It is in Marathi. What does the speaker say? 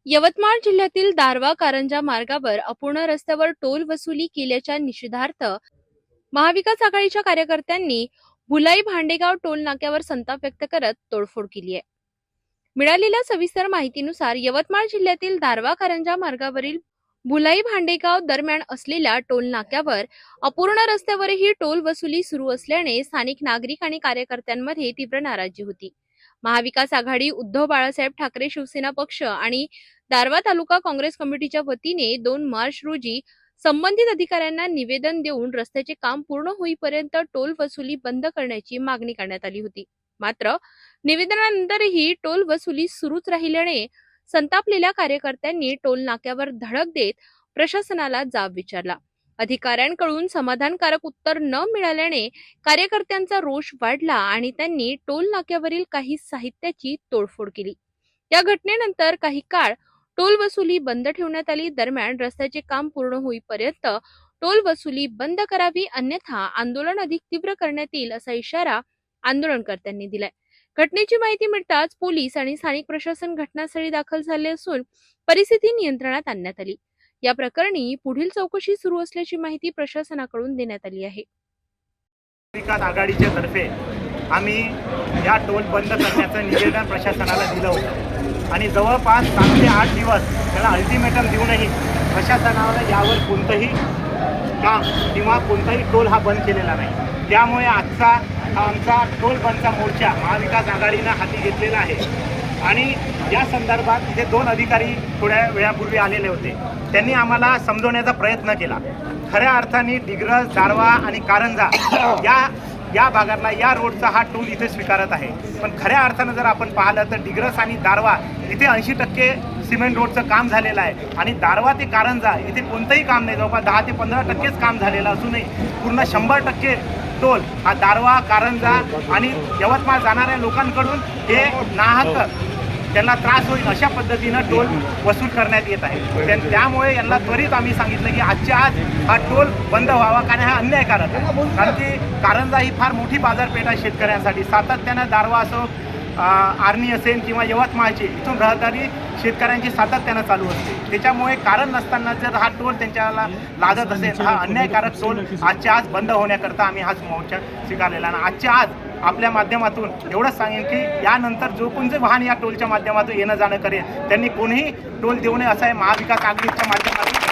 यवतमाळ जिल्ह्यातील दारवा कारंजा मार्गावर अपूर्ण रस्त्यावर टोल वसुली केल्याच्या निषेधार्थ महाविकास आघाडीच्या कार्यकर्त्यांनी भुलाई भांडेगाव टोल नाक्यावर संताप व्यक्त करत तोडफोड केली आहे। मिळालेल्या सविस्तर माहितीनुसार यवतमाळ जिल्ह्यातील दारवा कारंजा मार्गावरील भुलाई भांडेगाव दरम्यान असलेल्या टोल नाक्यावर अपूर्ण रस्त्यावरही टोल वसुली सुरू असल्याने स्थानिक नागरिक आणि कार्यकर्त्यांमध्ये तीव्र नाराजी होती। महाविकास आघाडी, उद्धव बाळासाहेब ठाकरे शिवसेना पक्ष आणि दारवा तालुका काँग्रेस कमिटीच्या वतीने 2 मार्च रोजी संबंधित अधिकाऱ्यांना निवेदन देऊन रस्त्याचे काम पूर्ण होईपर्यंत टोल वसुली बंद करण्याची मागणी करण्यात आली होती। मात्र निवेदनानंतरही टोल वसुली सुरूच राहिल्याने संतापलेल्या कार्यकर्त्यांनी टोल नाक्यावर धडक देत प्रशासनाला जाब विचारला। अधिकाऱ्यांकडून समाधानकारक उत्तर न मिळाल्याने कार्यकर्त्यांचा रोष वाढला आणि त्यांनी टोल नाक्यावरील काही साहित्याची तोडफोड केली। या घटनेनंतर काही काळ टोल वसुली बंद ठेवण्यात आली। दरम्यान रस्त्याचे काम पूर्ण होईपर्यंत टोल वसुली बंद करावी, अन्यथा आंदोलन अधिक तीव्र करण्यात येईल असा इशारा आंदोलनकर्त्यांनी दिलाय। घटनेची माहिती मिळताच पोलीस आणि स्थानिक प्रशासन घटनास्थळी दाखल झाले असून परिस्थिती नियंत्रणात आणण्यात आली। या प्रकरणी पुढील चौकशी सुरू असल्याची माहिती प्रशासनाकडून देण्यात आली आहे। विकास आघाडीच्या तर्फे आम्ही या टोल बंद करण्याचं निवेदन प्रशासनाला दिलं होतं आणि जवळपास 7 ते 8 दिवस त्याला अल्टिमेटम देऊनही प्रशासनाला यावर कोणतंही काम किंवा कोणताही टोल हा बंद केलेला नाही। त्यामुळे आमचा टोल बंदचा मोर्चा महाविकास आघाडीनं हाती घेतलेला आहे आणि या संदर्भात इथे 2 अधिकारी थोड्या वेळापूर्वी आलेले होते। त्यांनी आम्हाला समजवण्याचा प्रयत्न केला। खऱ्या अर्थाने डिग्रस, दारवा आणि कारंजा या भागातला या रोडचा हा टोल इथे स्वीकारत आहे, पण खऱ्या अर्थानं जर आपण पाहिलं तर डिग्रस आणि दारवा इथे 80% सिमेंट रोडचं काम झालेलं आहे आणि दारवा ते कारंजा इथे कोणतंही काम नाही। जवळपास 10 ते 15% काम झालेलं असूनही पूर्ण 100% टोल हा दारवा, कारंजा आणि यवतमाळ जाणाऱ्या लोकांकडून हे नाहक त्यांना त्रास होईल अशा पद्धतीनं टोल वसूल करण्यात येत आहे। त्यामुळे यांना त्वरित आम्ही सांगितलं की आजच्या आज हा टोल बंद व्हावा, कारण हा अन्यायकारक आहे। कारण की कारंजा ही फार मोठी बाजारपेठ आहे शेतकऱ्यांसाठी। सातत्यानं दारवा असो, आर्णी असेल किंवा यवतमाळची इथून रहदारी शेतकऱ्यांची सातत्यानं चालू असते। त्याच्यामुळे कारण नसताना जर हा टोल त्यांच्याला लागत असेल, हा अन्यायकारक टोल आजच्या आज बंद होण्याकरता आम्ही हा मोर्चा स्वीकारलेला आहे। आजच्या आज आपल्या माध्यमातून एवढंच सांगेन की यानंतर जो कोणते वाहन या टोलच्या माध्यमातून येणं जाणं करेल त्यांनी कोणीही टोल देऊ नये असं आहे महाविकास आघाडीच्या माध्यमातून